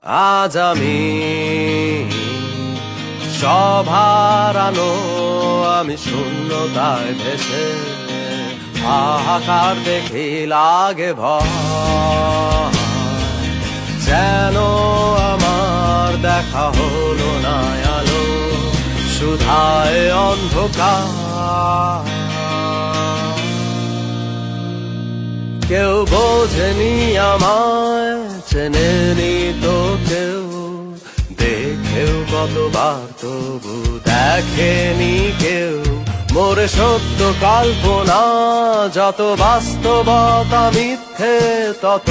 আজ আমি সব হারানো, আমি শূন্যতায় ভেসে হাহাকার দেখি লাগে ভয়, যেন আমার দেখা হলো না আলো, সুধায় অন্ধকার। কেউ বোঝেনি আমায়, চেনেনি তো কেউ, দেখেও কতবার তবু দেখেনি কেউ। মোরে সত্য কল্পনা যত, বাস্তবতা মিথ্যে তত,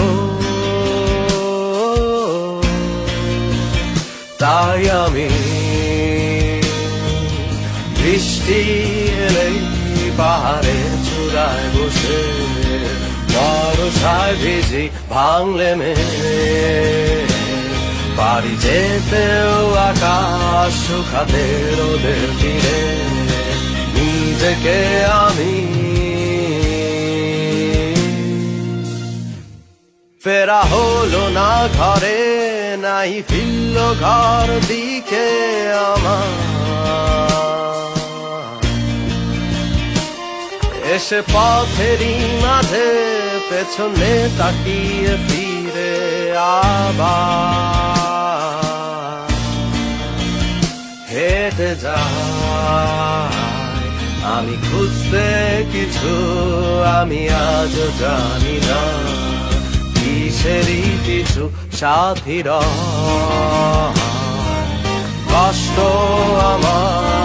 তাই আমি বৃষ্টি এলেই পাহাড়ের চূড়ায় বসে বর্ষায় ভিজি ভাঙলে বাড়ি যেতেও আকাশ শুকাতে রোদের তীরে নিজেকে আমি ফেরা হলো না ঘরে, নাই ফিরল ঘর দিকে আমার। এসে পথেরই মাঝে পেছনে তাকিয়ে ফিরে আবার হেঁটে যায় আমি খুঁজতে কিছু, আমি আজ জানি না কিসেরই কিছু সাথীর কষ্ট আমার